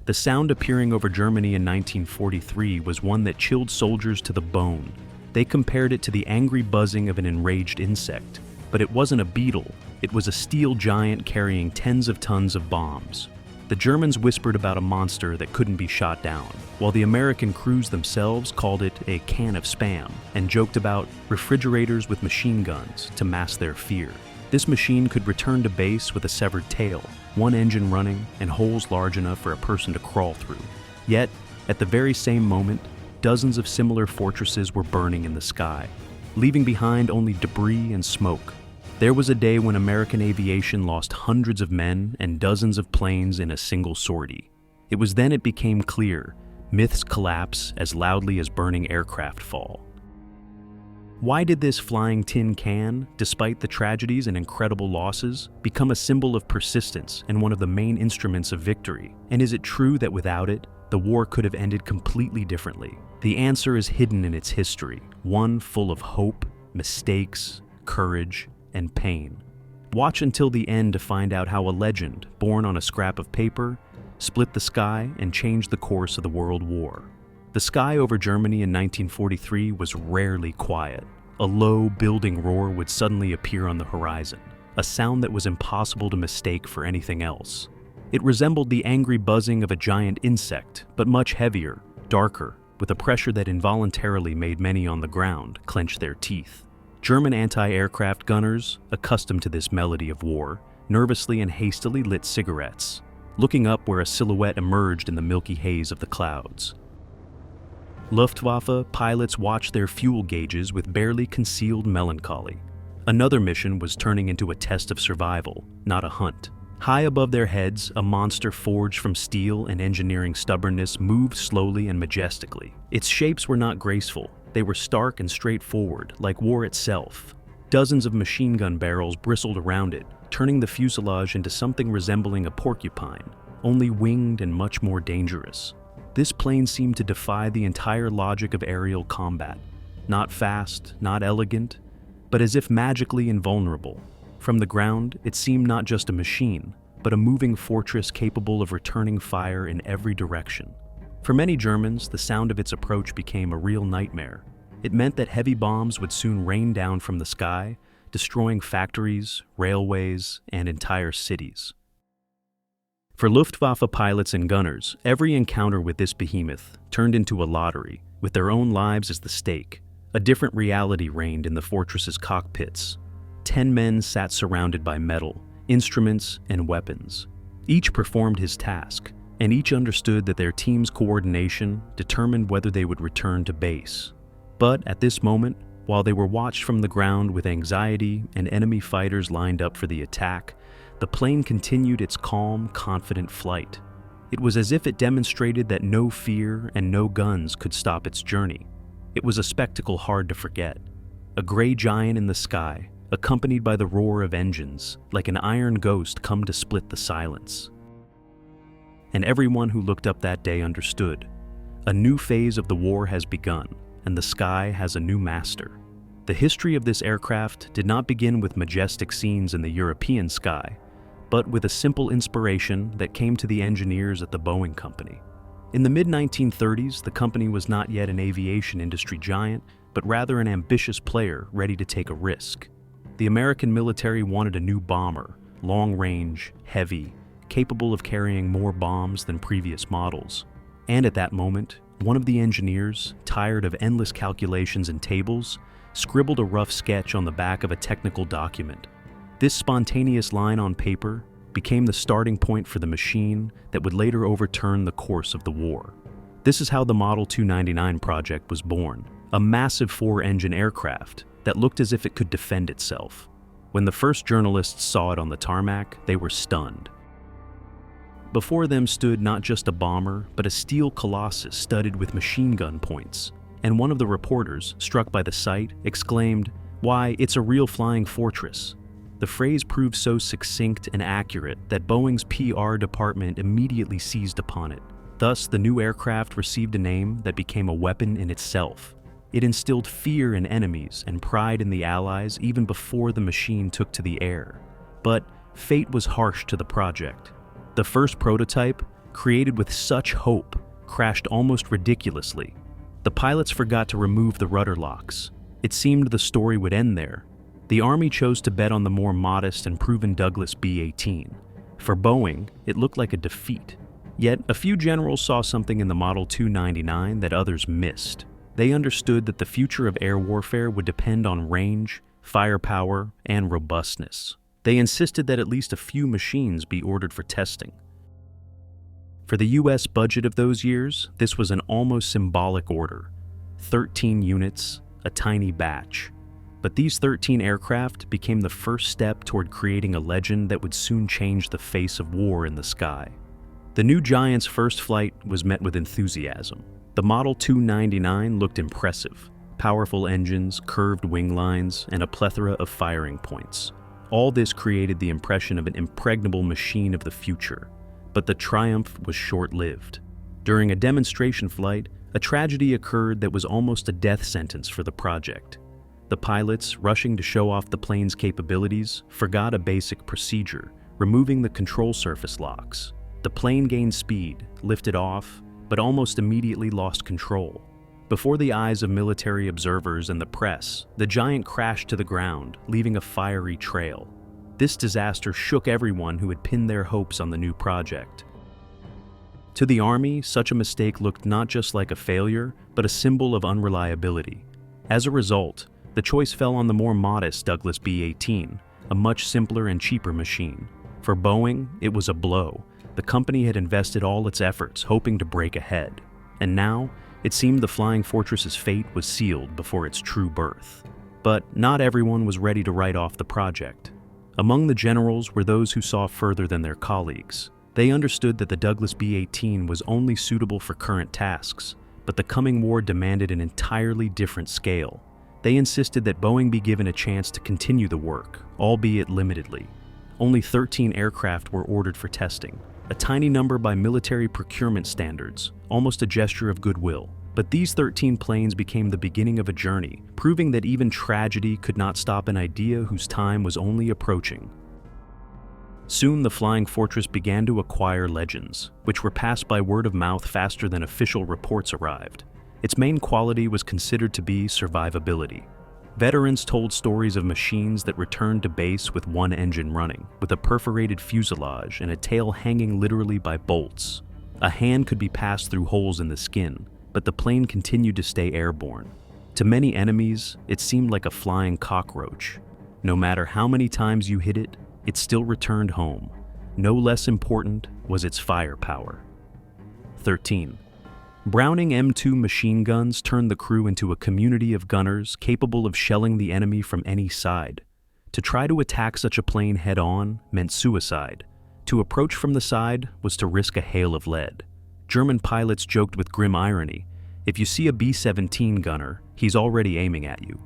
The sound appearing over Germany in 1943 was one that chilled soldiers to the bone. They compared it to the angry buzzing of an enraged insect. But it wasn't a beetle, it was a steel giant carrying tens of tons of bombs. The Germans whispered about a monster that couldn't be shot down, while the American crews themselves called it a can of spam and joked about refrigerators with machine guns to mask their fear. This machine could return to base with a severed tail, one engine running, and holes large enough for a person to crawl through. Yet, at the very same moment, dozens of similar fortresses were burning in the sky, leaving behind only debris and smoke. There was a day when American aviation lost hundreds of men and dozens of planes in a single sortie. It was then it became clear, myths collapse as loudly as burning aircraft fall. Why did this flying tin can, despite the tragedies and incredible losses, become a symbol of persistence and one of the main instruments of victory? And is it true that without it, the war could have ended completely differently? The answer is hidden in its history, one full of hope, mistakes, courage, and pain. Watch until the end to find out how a legend, born on a scrap of paper, split the sky and changed the course of the World War. The sky over Germany in 1943 was rarely quiet. A low, building roar would suddenly appear on the horizon, a sound that was impossible to mistake for anything else. It resembled the angry buzzing of a giant insect, but much heavier, darker, with a pressure that involuntarily made many on the ground clench their teeth. German anti-aircraft gunners, accustomed to this melody of war, nervously and hastily lit cigarettes, looking up where a silhouette emerged in the milky haze of the clouds. Luftwaffe pilots watched their fuel gauges with barely concealed melancholy. Another mission was turning into a test of survival, not a hunt. High above their heads, a monster forged from steel and engineering stubbornness moved slowly and majestically. Its shapes were not graceful. They were stark and straightforward, like war itself. Dozens of machine gun barrels bristled around it, turning the fuselage into something resembling a porcupine, only winged and much more dangerous. This plane seemed to defy the entire logic of aerial combat. Not fast, not elegant, but as if magically invulnerable. From the ground, it seemed not just a machine, but a moving fortress capable of returning fire in every direction. For many Germans, the sound of its approach became a real nightmare. It meant that heavy bombs would soon rain down from the sky, destroying factories, railways, and entire cities. For Luftwaffe pilots and gunners, every encounter with this behemoth turned into a lottery, with their own lives as the stake. A different reality reigned in the fortress's cockpits. 10 men sat surrounded by metal, instruments, and weapons. Each performed his task, and each understood that their team's coordination determined whether they would return to base. But at this moment, while they were watched from the ground with anxiety and enemy fighters lined up for the attack, the plane continued its calm, confident flight. It was as if it demonstrated that no fear and no guns could stop its journey. It was a spectacle hard to forget. A gray giant in the sky, accompanied by the roar of engines, like an iron ghost come to split the silence. And everyone who looked up that day understood. A new phase of the war has begun, and the sky has a new master. The history of this aircraft did not begin with majestic scenes in the European sky, but with a simple inspiration that came to the engineers at the Boeing company. In the mid-1930s, the company was not yet an aviation industry giant, but rather an ambitious player ready to take a risk. The American military wanted a new bomber, long-range, heavy, capable of carrying more bombs than previous models. And at that moment, one of the engineers, tired of endless calculations and tables, scribbled a rough sketch on the back of a technical document. This spontaneous line on paper became the starting point for the machine that would later overturn the course of the war. This is how the Model 299 project was born, a massive 4-engine aircraft that looked as if it could defend itself. When the first journalists saw it on the tarmac, they were stunned. Before them stood not just a bomber, but a steel colossus studded with machine gun points. And one of the reporters, struck by the sight, exclaimed, "Why, it's a real flying fortress." The phrase proved so succinct and accurate that Boeing's PR department immediately seized upon it. Thus, the new aircraft received a name that became a weapon in itself. It instilled fear in enemies and pride in the Allies even before the machine took to the air. But fate was harsh to the project. The first prototype, created with such hope, crashed almost ridiculously. The pilots forgot to remove the rudder locks. It seemed the story would end there. The Army chose to bet on the more modest and proven Douglas B-18. For Boeing, it looked like a defeat. Yet, a few generals saw something in the Model 299 that others missed. They understood that the future of air warfare would depend on range, firepower, and robustness. They insisted that at least a few machines be ordered for testing. For the U.S. budget of those years, this was an almost symbolic order. 13 units, a tiny batch. But these 13 aircraft became the first step toward creating a legend that would soon change the face of war in the sky. The new giant's first flight was met with enthusiasm. The Model 299 looked impressive. Powerful engines, curved wing lines, and a plethora of firing points. All this created the impression of an impregnable machine of the future. But the triumph was short-lived. During a demonstration flight, a tragedy occurred that was almost a death sentence for the project. The pilots, rushing to show off the plane's capabilities, forgot a basic procedure, removing the control surface locks. The plane gained speed, lifted off, but almost immediately lost control. Before the eyes of military observers and the press, the giant crashed to the ground, leaving a fiery trail. This disaster shook everyone who had pinned their hopes on the new project. To the Army, such a mistake looked not just like a failure, but a symbol of unreliability. As a result, the choice fell on the more modest Douglas B-18, a much simpler and cheaper machine. For Boeing, it was a blow. The company had invested all its efforts, hoping to break ahead. And now, it seemed the Flying Fortress's fate was sealed before its true birth. But not everyone was ready to write off the project. Among the generals were those who saw further than their colleagues. They understood that the Douglas B-18 was only suitable for current tasks, but the coming war demanded an entirely different scale. They insisted that Boeing be given a chance to continue the work, albeit limitedly. Only 13 aircraft were ordered for testing, a tiny number by military procurement standards, almost a gesture of goodwill. But these 13 planes became the beginning of a journey, proving that even tragedy could not stop an idea whose time was only approaching. Soon the Flying Fortress began to acquire legends, which were passed by word of mouth faster than official reports arrived. Its main quality was considered to be survivability. Veterans told stories of machines that returned to base with one engine running, with a perforated fuselage and a tail hanging literally by bolts. A hand could be passed through holes in the skin, but the plane continued to stay airborne. To many enemies, it seemed like a flying cockroach. No matter how many times you hit it, it still returned home. No less important was its firepower. 13. Browning M2 machine guns turned the crew into a community of gunners capable of shelling the enemy from any side. To try to attack such a plane head-on meant suicide. To approach from the side was to risk a hail of lead. German pilots joked with grim irony, if you see a B-17 gunner, he's already aiming at you.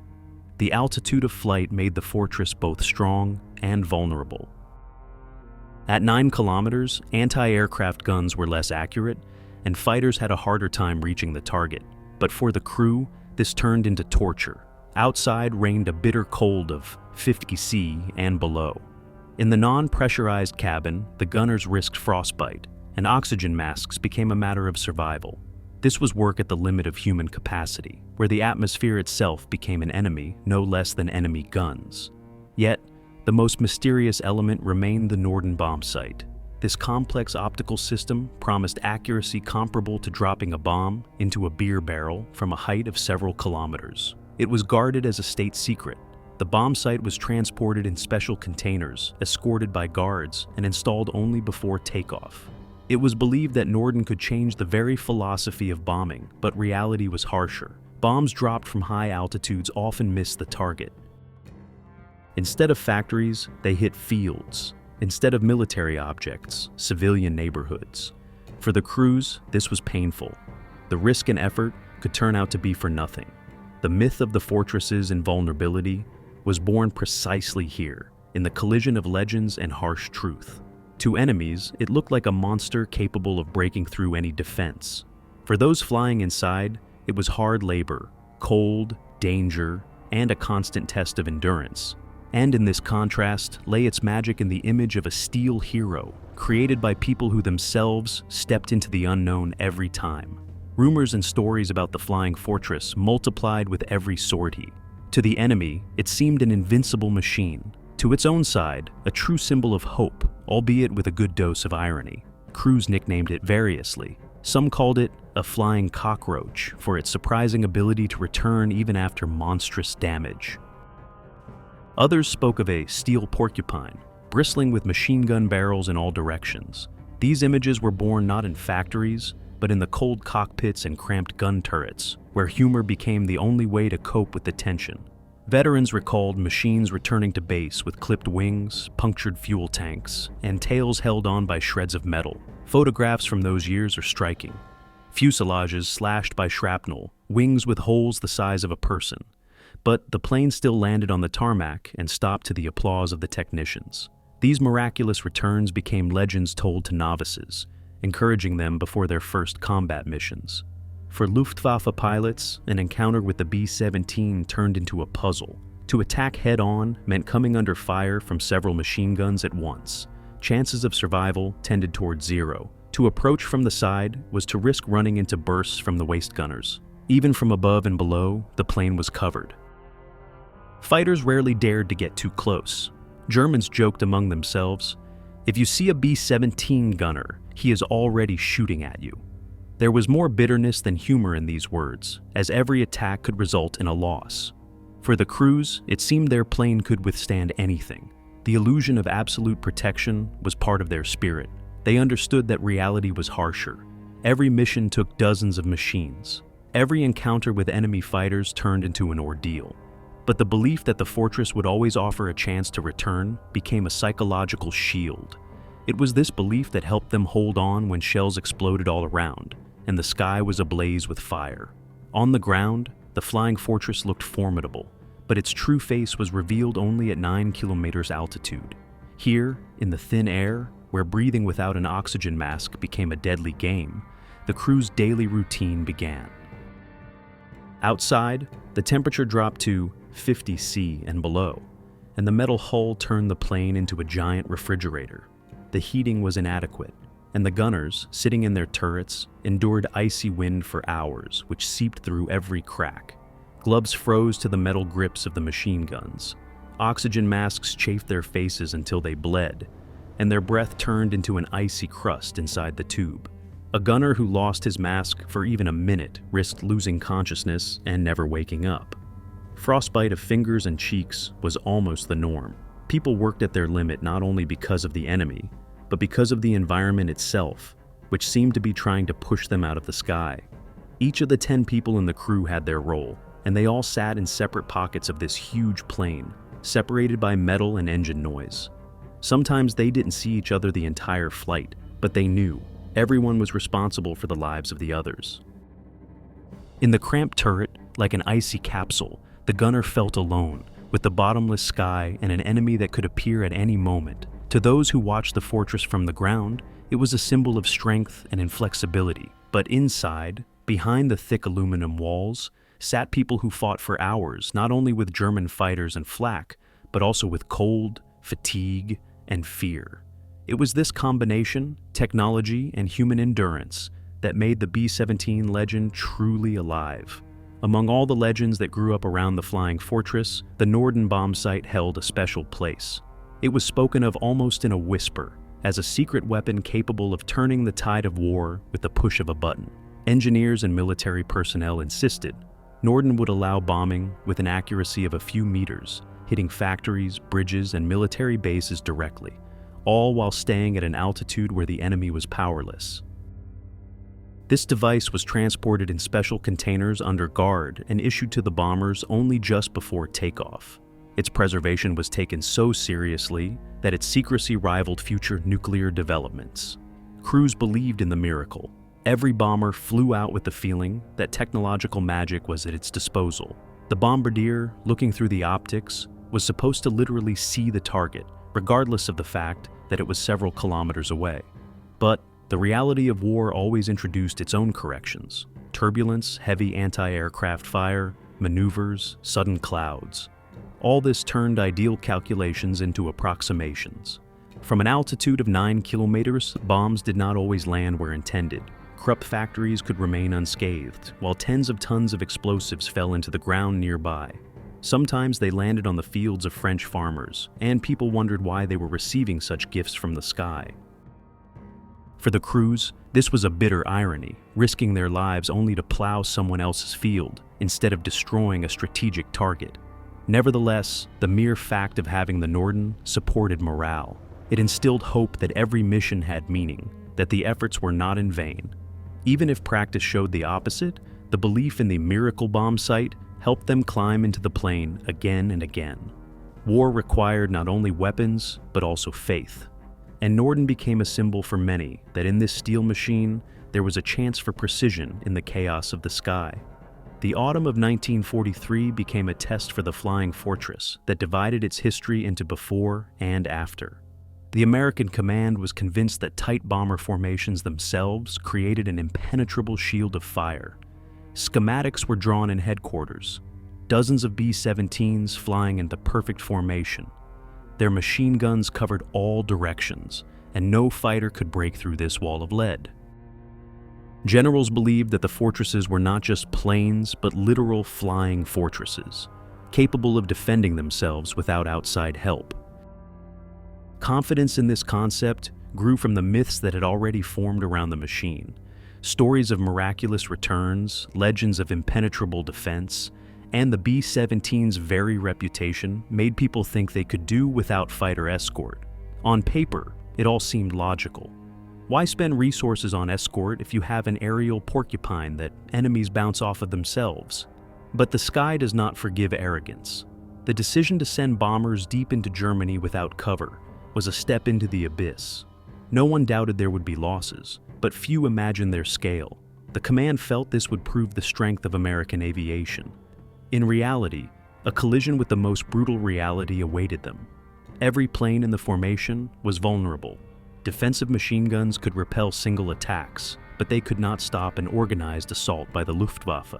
The altitude of flight made the fortress both strong and vulnerable. At 9 kilometers, anti-aircraft guns were less accurate, and fighters had a harder time reaching the target. But for the crew, this turned into torture. Outside reigned a bitter cold of 50 degrees Celsius and below. In the non-pressurized cabin, the gunners risked frostbite, and oxygen masks became a matter of survival. This was work at the limit of human capacity, where the atmosphere itself became an enemy no less than enemy guns. Yet, the most mysterious element remained the Norden bomb sight. This complex optical system promised accuracy comparable to dropping a bomb into a beer barrel from a height of several kilometers. It was guarded as a state secret. The bomb site was transported in special containers, escorted by guards, and installed only before takeoff. It was believed that Norden could change the very philosophy of bombing, but reality was harsher. Bombs dropped from high altitudes often missed the target. Instead of factories, they hit fields. Instead of military objects, civilian neighborhoods. For the crews, this was painful. The risk and effort could turn out to be for nothing. The myth of the fortress's invulnerability was born precisely here, in the collision of legends and harsh truth. To enemies, it looked like a monster capable of breaking through any defense. For those flying inside, it was hard labor, cold, danger, and a constant test of endurance. And in this contrast lay its magic in the image of a steel hero, created by people who themselves stepped into the unknown every time. Rumors and stories about the Flying Fortress multiplied with every sortie. To the enemy, it seemed an invincible machine. To its own side, a true symbol of hope, albeit with a good dose of irony. Crews nicknamed it variously. Some called it a flying cockroach for its surprising ability to return even after monstrous damage. Others spoke of a steel porcupine, bristling with machine gun barrels in all directions. These images were born not in factories, but in the cold cockpits and cramped gun turrets, where humor became the only way to cope with the tension. Veterans recalled machines returning to base with clipped wings, punctured fuel tanks, and tails held on by shreds of metal. Photographs from those years are striking. Fuselages slashed by shrapnel, wings with holes the size of a person. But the plane still landed on the tarmac and stopped to the applause of the technicians. These miraculous returns became legends told to novices, encouraging them before their first combat missions. For Luftwaffe pilots, an encounter with the B-17 turned into a puzzle. To attack head-on meant coming under fire from several machine guns at once. Chances of survival tended toward zero. To approach from the side was to risk running into bursts from the waist gunners. Even from above and below, the plane was covered. Fighters rarely dared to get too close. Germans joked among themselves, "If you see a B-17 gunner, he is already shooting at you." There was more bitterness than humor in these words, as every attack could result in a loss. For the crews, it seemed their plane could withstand anything. The illusion of absolute protection was part of their spirit. They understood that reality was harsher. Every mission took dozens of machines. Every encounter with enemy fighters turned into an ordeal. But the belief that the fortress would always offer a chance to return became a psychological shield. It was this belief that helped them hold on when shells exploded all around, and the sky was ablaze with fire. On the ground, the Flying Fortress looked formidable, but its true face was revealed only at 9 kilometers altitude. Here, in the thin air, where breathing without an oxygen mask became a deadly game, the crew's daily routine began. Outside, the temperature dropped to 50 C and below, and the metal hull turned the plane into a giant refrigerator. The heating was inadequate, and the gunners, sitting in their turrets, endured icy wind for hours, which seeped through every crack. Gloves froze to the metal grips of the machine guns. Oxygen masks chafed their faces until they bled, and their breath turned into an icy crust inside the tube. A gunner who lost his mask for even a minute risked losing consciousness and never waking up. Frostbite of fingers and cheeks was almost the norm. People worked at their limit not only because of the enemy, but because of the environment itself, which seemed to be trying to push them out of the sky. Each of the 10 people in the crew had their role, and they all sat in separate pockets of this huge plane, separated by metal and engine noise. Sometimes they didn't see each other the entire flight, but they knew everyone was responsible for the lives of the others. In the cramped turret, like an icy capsule, the gunner felt alone, with the bottomless sky and an enemy that could appear at any moment. To those who watched the fortress from the ground, it was a symbol of strength and inflexibility. But inside, behind the thick aluminum walls, sat people who fought for hours, not only with German fighters and flak, but also with cold, fatigue, and fear. It was this combination, technology and human endurance, that made the B-17 legend truly alive. Among all the legends that grew up around the Flying Fortress, the Norden bomb site held a special place. It was spoken of almost in a whisper, as a secret weapon capable of turning the tide of war with the push of a button. Engineers and military personnel insisted Norden would allow bombing with an accuracy of a few meters, hitting factories, bridges, and military bases directly, all while staying at an altitude where the enemy was powerless. This device was transported in special containers under guard and issued to the bombers only just before takeoff. Its preservation was taken so seriously that its secrecy rivaled future nuclear developments. Crews believed in the miracle. Every bomber flew out with the feeling that technological magic was at its disposal. The bombardier, looking through the optics, was supposed to literally see the target, regardless of the fact that it was several kilometers away. But the reality of war always introduced its own corrections: turbulence, heavy anti-aircraft fire, maneuvers, sudden clouds. All this turned ideal calculations into approximations. From an altitude of 9 kilometers, bombs did not always land where intended. Krupp factories could remain unscathed, while tens of tons of explosives fell into the ground nearby. Sometimes they landed on the fields of French farmers, and people wondered why they were receiving such gifts from the sky. For the crews, this was a bitter irony, risking their lives only to plow someone else's field, instead of destroying a strategic target. Nevertheless, the mere fact of having the Norden supported morale. It instilled hope that every mission had meaning, that the efforts were not in vain. Even if practice showed the opposite, the belief in the miracle bomb sight helped them climb into the plane again and again. War required not only weapons, but also faith. And Norden became a symbol for many that in this steel machine, there was a chance for precision in the chaos of the sky. The autumn of 1943 became a test for the Flying Fortress that divided its history into before and after. The American command was convinced that tight bomber formations themselves created an impenetrable shield of fire. Schematics were drawn in headquarters, dozens of B-17s flying into perfect formation. Their machine guns covered all directions, and no fighter could break through this wall of lead. Generals believed that the fortresses were not just planes, but literal flying fortresses, capable of defending themselves without outside help. Confidence in this concept grew from the myths that had already formed around the machine. Stories of miraculous returns, legends of impenetrable defense, and the B-17's very reputation made people think they could do without fighter escort. On paper, it all seemed logical. Why spend resources on escort if you have an aerial porcupine that enemies bounce off of themselves? But the sky does not forgive arrogance. The decision to send bombers deep into Germany without cover was a step into the abyss. No one doubted there would be losses, but few imagined their scale. The command felt this would prove the strength of American aviation. In reality, a collision with the most brutal reality awaited them. Every plane in the formation was vulnerable. Defensive machine guns could repel single attacks, but they could not stop an organized assault by the Luftwaffe.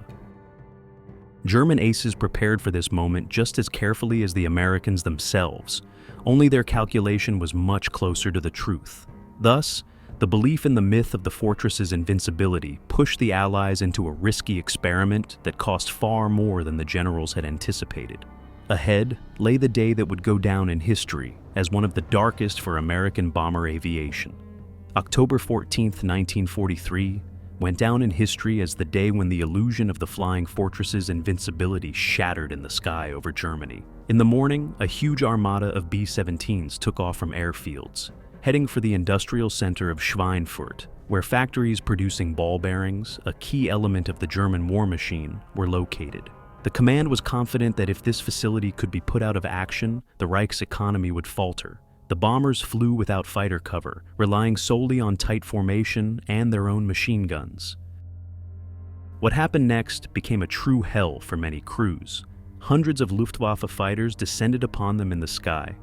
German aces prepared for this moment just as carefully as the Americans themselves, only their calculation was much closer to the truth. Thus, the belief in the myth of the fortress's invincibility pushed the Allies into a risky experiment that cost far more than the generals had anticipated. Ahead lay the day that would go down in history as one of the darkest for American bomber aviation. October 14, 1943, went down in history as the day when the illusion of the Flying Fortress's invincibility shattered in the sky over Germany. In the morning, a huge armada of B-17s took off from airfields, heading for the industrial center of Schweinfurt, where factories producing ball bearings, a key element of the German war machine, were located. The command was confident that if this facility could be put out of action, the Reich's economy would falter. The bombers flew without fighter cover, relying solely on tight formation and their own machine guns. What happened next became a true hell for many crews. Hundreds of Luftwaffe fighters descended upon them in the sky.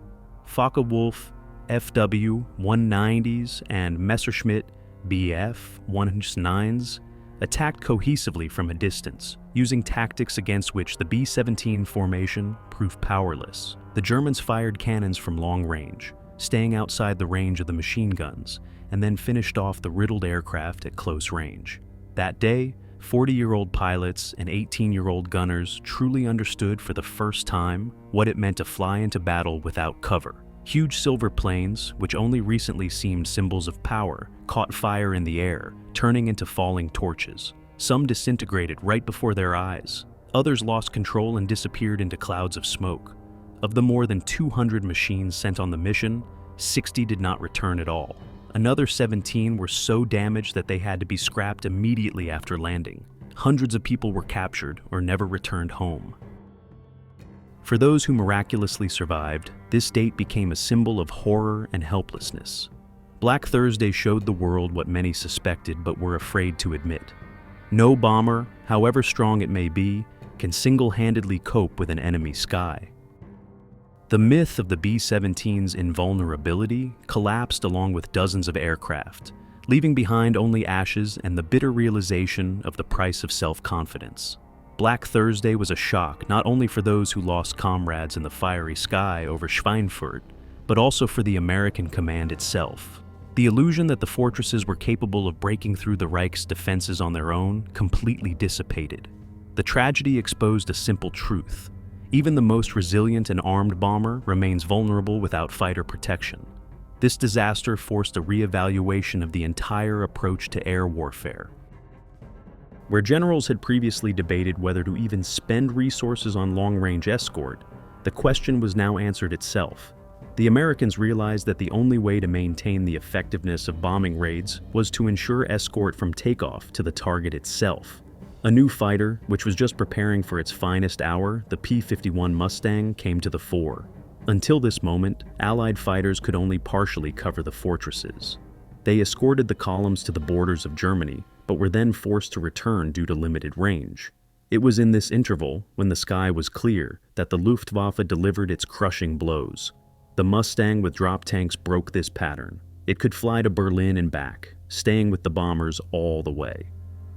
Focke-Wulf FW-190s and Messerschmitt Bf-109s attacked cohesively from a distance, using tactics against which the B-17 formation proved powerless. The Germans fired cannons from long range, staying outside the range of the machine guns, and then finished off the riddled aircraft at close range. That day, 40-year-old pilots and 18-year-old gunners truly understood for the first time what it meant to fly into battle without cover. Huge silver planes, which only recently seemed symbols of power, caught fire in the air, turning into falling torches. Some disintegrated right before their eyes. Others lost control and disappeared into clouds of smoke. Of the more than 200 machines sent on the mission, 60 did not return at all. Another 17 were so damaged that they had to be scrapped immediately after landing. Hundreds of people were captured or never returned home. For those who miraculously survived, this date became a symbol of horror and helplessness. Black Thursday showed the world what many suspected but were afraid to admit. No bomber, however strong it may be, can single-handedly cope with an enemy sky. The myth of the B-17's invulnerability collapsed along with dozens of aircraft, leaving behind only ashes and the bitter realization of the price of self-confidence. Black Thursday was a shock not only for those who lost comrades in the fiery sky over Schweinfurt, but also for the American command itself. The illusion that the fortresses were capable of breaking through the Reich's defenses on their own completely dissipated. The tragedy exposed a simple truth. Even the most resilient and armed bomber remains vulnerable without fighter protection. This disaster forced a re-evaluation of the entire approach to air warfare. Where generals had previously debated whether to even spend resources on long-range escort, the question was now answered itself. The Americans realized that the only way to maintain the effectiveness of bombing raids was to ensure escort from takeoff to the target itself. A new fighter, which was just preparing for its finest hour, the P-51 Mustang, came to the fore. Until this moment, Allied fighters could only partially cover the fortresses. They escorted the columns to the borders of Germany, but were then forced to return due to limited range. It was in this interval, when the sky was clear, that the Luftwaffe delivered its crushing blows. The Mustang with drop tanks broke this pattern. It could fly to Berlin and back, staying with the bombers all the way.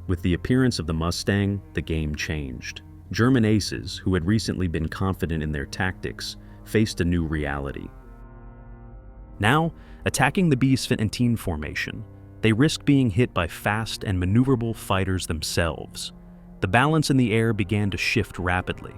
With the appearance of the Mustang, the game changed. German aces, who had recently been confident in their tactics, faced a new reality. Now, attacking the B-17 formation, they risked being hit by fast and maneuverable fighters themselves. The balance in the air began to shift rapidly.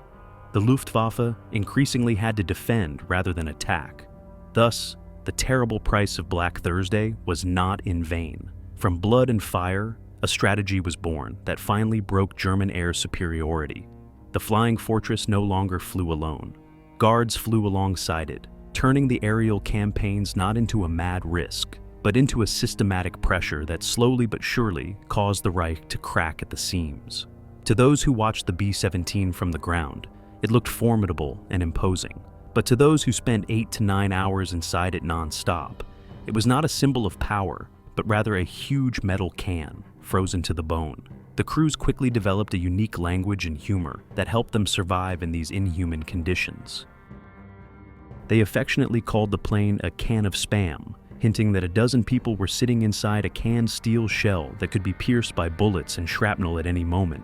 The Luftwaffe increasingly had to defend rather than attack. Thus, the terrible price of Black Thursday was not in vain. From blood and fire, a strategy was born that finally broke German air superiority. The Flying Fortress no longer flew alone. Guards flew alongside it, turning the aerial campaigns not into a mad risk, but into a systematic pressure that slowly but surely caused the Reich to crack at the seams. To those who watched the B-17 from the ground, it looked formidable and imposing. But to those who spent 8 to 9 hours inside it non-stop, it was not a symbol of power, but rather a huge metal can, frozen to the bone. The crews quickly developed a unique language and humor that helped them survive in these inhuman conditions. They affectionately called the plane a can of spam, hinting that a dozen people were sitting inside a canned steel shell that could be pierced by bullets and shrapnel at any moment.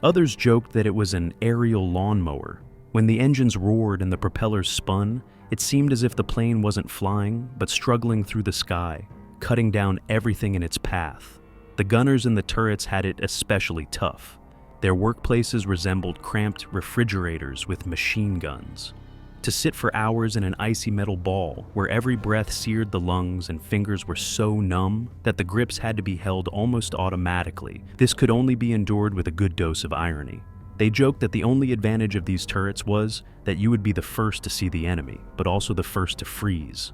Others joked that it was an aerial lawnmower. When the engines roared and the propellers spun, it seemed as if the plane wasn't flying, but struggling through the sky, cutting down everything in its path. The gunners in the turrets had it especially tough. Their workplaces resembled cramped refrigerators with machine guns. To sit for hours in an icy metal ball where every breath seared the lungs and fingers were so numb that the grips had to be held almost automatically, this could only be endured with a good dose of irony. They joked that the only advantage of these turrets was that you would be the first to see the enemy, but also the first to freeze.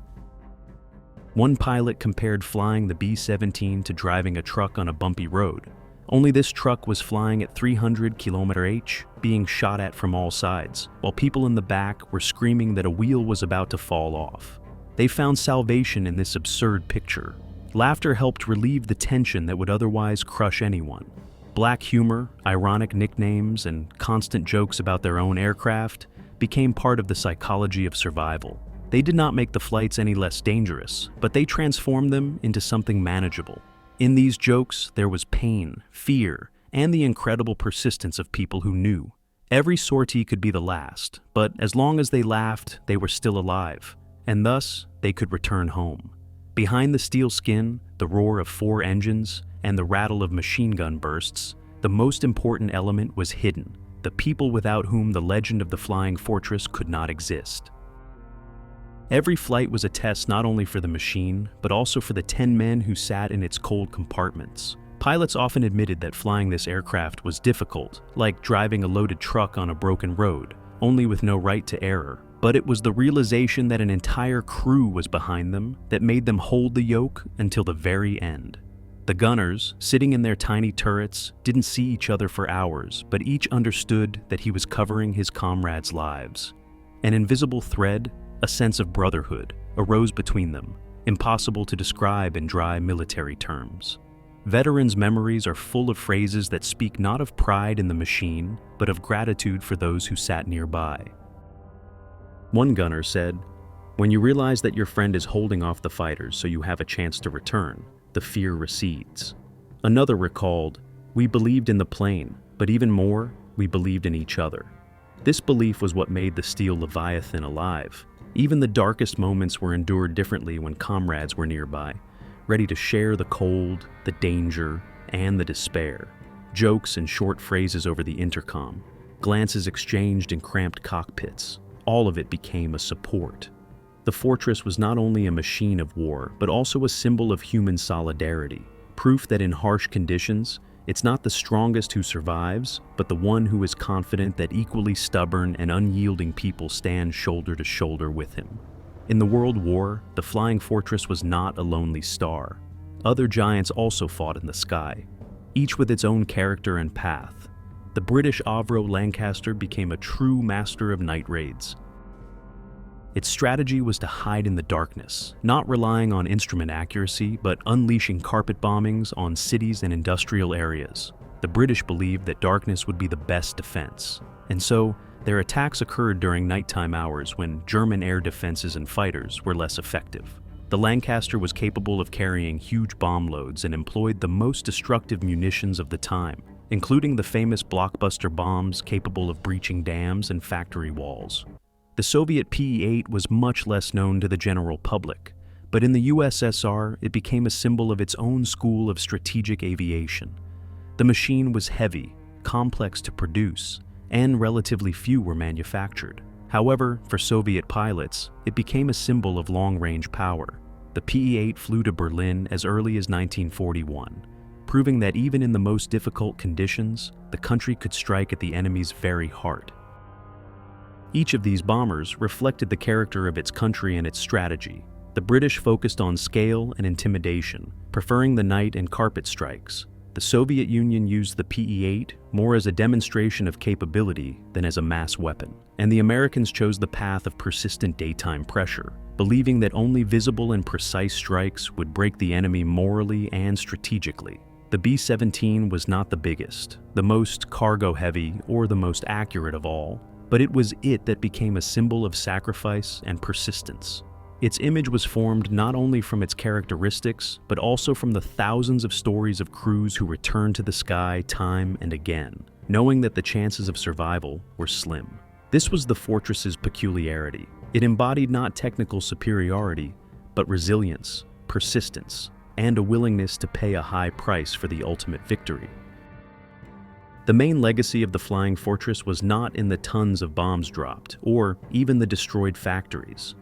One pilot compared flying the B-17 to driving a truck on a bumpy road. Only this truck was flying at 300 km/h, being shot at from all sides, while people in the back were screaming that a wheel was about to fall off. They found salvation in this absurd picture. Laughter helped relieve the tension that would otherwise crush anyone. Black humor, ironic nicknames, and constant jokes about their own aircraft became part of the psychology of survival. They did not make the flights any less dangerous, but they transformed them into something manageable. In these jokes, there was pain, fear, and the incredible persistence of people who knew. Every sortie could be the last, but as long as they laughed, they were still alive, and thus they could return home. Behind the steel skin, the roar of 4 engines, and the rattle of machine gun bursts, the most important element was hidden, the people without whom the legend of the Flying Fortress could not exist. Every flight was a test not only for the machine, but also for the 10 men who sat in its cold compartments. Pilots often admitted that flying this aircraft was difficult, like driving a loaded truck on a broken road, only with no right to error. But it was the realization that an entire crew was behind them that made them hold the yoke until the very end. The gunners, sitting in their tiny turrets, didn't see each other for hours, but each understood that he was covering his comrades' lives. An invisible thread, a sense of brotherhood, arose between them, impossible to describe in dry military terms. Veterans' memories are full of phrases that speak not of pride in the machine, but of gratitude for those who sat nearby. One gunner said, "When you realize that your friend is holding off the fighters so you have a chance to return, the fear recedes." Another recalled, "We believed in the plane, but even more, we believed in each other. This belief was what made the steel Leviathan alive. Even the darkest moments were endured differently when comrades were nearby, ready to share the cold, the danger, and the despair. Jokes and short phrases over the intercom, glances exchanged in cramped cockpits, all of it became a support. The fortress was not only a machine of war, but also a symbol of human solidarity, proof that in harsh conditions, it's not the strongest who survives, but the one who is confident that equally stubborn and unyielding people stand shoulder to shoulder with him. In the World War, the Flying Fortress was not a lonely star. Other giants also fought in the sky, each with its own character and path. The British Avro Lancaster became a true master of night raids. Its strategy was to hide in the darkness, not relying on instrument accuracy, but unleashing carpet bombings on cities and industrial areas. The British believed that darkness would be the best defense, and so their attacks occurred during nighttime hours when German air defenses and fighters were less effective. The Lancaster was capable of carrying huge bomb loads and employed the most destructive munitions of the time, including the famous blockbuster bombs capable of breaching dams and factory walls. The Soviet P-8 was much less known to the general public, but in the USSR, it became a symbol of its own school of strategic aviation. The machine was heavy, complex to produce, and relatively few were manufactured. However, for Soviet pilots, it became a symbol of long-range power. The P-8 flew to Berlin as early as 1941, proving that even in the most difficult conditions, the country could strike at the enemy's very heart. Each of these bombers reflected the character of its country and its strategy. The British focused on scale and intimidation, preferring the night and carpet strikes. The Soviet Union used the P-8 more as a demonstration of capability than as a mass weapon. And the Americans chose the path of persistent daytime pressure, believing that only visible and precise strikes would break the enemy morally and strategically. The B-17 was not the biggest, the most cargo-heavy, or the most accurate of all, but it was it that became a symbol of sacrifice and persistence. Its image was formed not only from its characteristics, but also from the thousands of stories of crews who returned to the sky time and again, knowing that the chances of survival were slim. This was the fortress's peculiarity. It embodied not technical superiority, but resilience, persistence, and a willingness to pay a high price for the ultimate victory. The main legacy of the Flying Fortress was not in the tons of bombs dropped, or even the destroyed factories.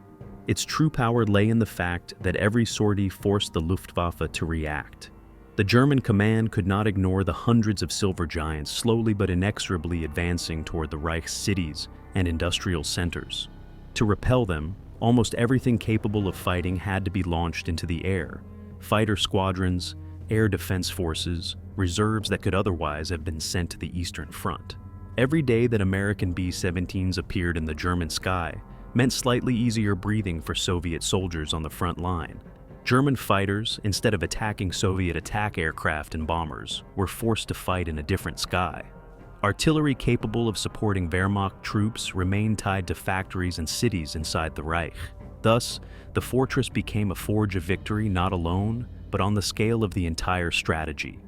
Its true power lay in the fact that every sortie forced the Luftwaffe to react. The German command could not ignore the hundreds of silver giants slowly but inexorably advancing toward the Reich's cities and industrial centers. To repel them, almost everything capable of fighting had to be launched into the air: fighter squadrons, air defense forces, reserves that could otherwise have been sent to the Eastern Front. Every day that American B-17s appeared in the German sky meant slightly easier breathing for Soviet soldiers on the front line. German fighters, instead of attacking Soviet attack aircraft and bombers, were forced to fight in a different sky. Artillery capable of supporting Wehrmacht troops remained tied to factories and cities inside the Reich. Thus, the fortress became a forge of victory not alone, but on the scale of the entire strategy.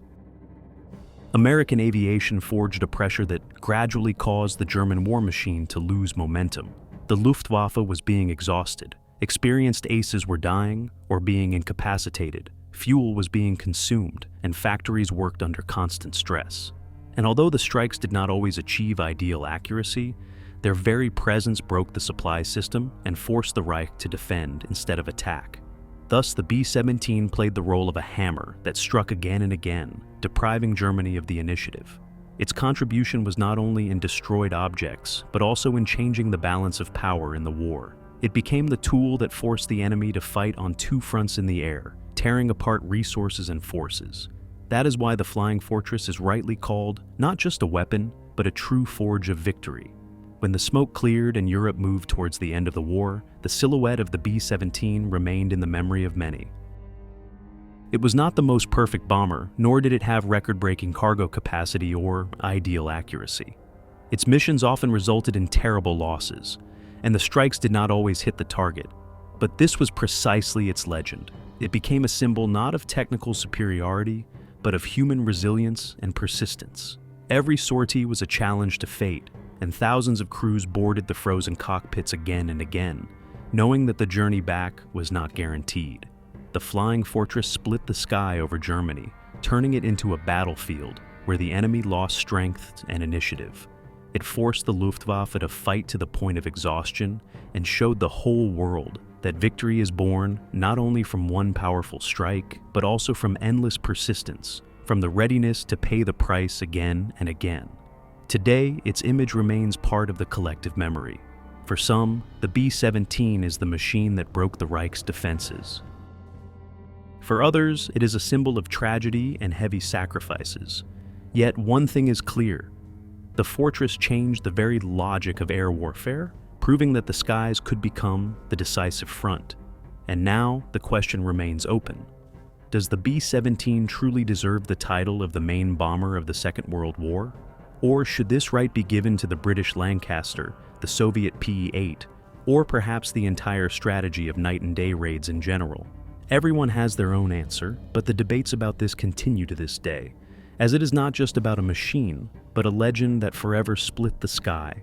American aviation forged a pressure that gradually caused the German war machine to lose momentum. The Luftwaffe was being exhausted. Experienced aces were dying or being incapacitated. Fuel was being consumed, and factories worked under constant stress. And although the strikes did not always achieve ideal accuracy, their very presence broke the supply system and forced the Reich to defend instead of attack. Thus, the B-17 played the role of a hammer that struck again and again, depriving Germany of the initiative. Its contribution was not only in destroyed objects, but also in changing the balance of power in the war. It became the tool that forced the enemy to fight on two fronts in the air, tearing apart resources and forces. That is why the Flying Fortress is rightly called not just a weapon, but a true forge of victory. When the smoke cleared and Europe moved towards the end of the war, the silhouette of the B-17 remained in the memory of many. It was not the most perfect bomber, nor did it have record-breaking cargo capacity or ideal accuracy. Its missions often resulted in terrible losses, and the strikes did not always hit the target. But this was precisely its legend. It became a symbol not of technical superiority, but of human resilience and persistence. Every sortie was a challenge to fate, and thousands of crews boarded the frozen cockpits again and again, knowing that the journey back was not guaranteed. The Flying Fortress split the sky over Germany, turning it into a battlefield where the enemy lost strength and initiative. It forced the Luftwaffe to fight to the point of exhaustion and showed the whole world that victory is born not only from one powerful strike, but also from endless persistence, from the readiness to pay the price again and again. Today, its image remains part of the collective memory. For some, the B-17 is the machine that broke the Reich's defenses. For others, it is a symbol of tragedy and heavy sacrifices. Yet one thing is clear. The fortress changed the very logic of air warfare, proving that the skies could become the decisive front. And now, the question remains open. Does the B-17 truly deserve the title of the main bomber of the Second World War? Or should this right be given to the British Lancaster, the Soviet P-8, or perhaps the entire strategy of night and day raids in general? Everyone has their own answer, but the debates about this continue to this day, as it is not just about a machine, but a legend that forever split the sky,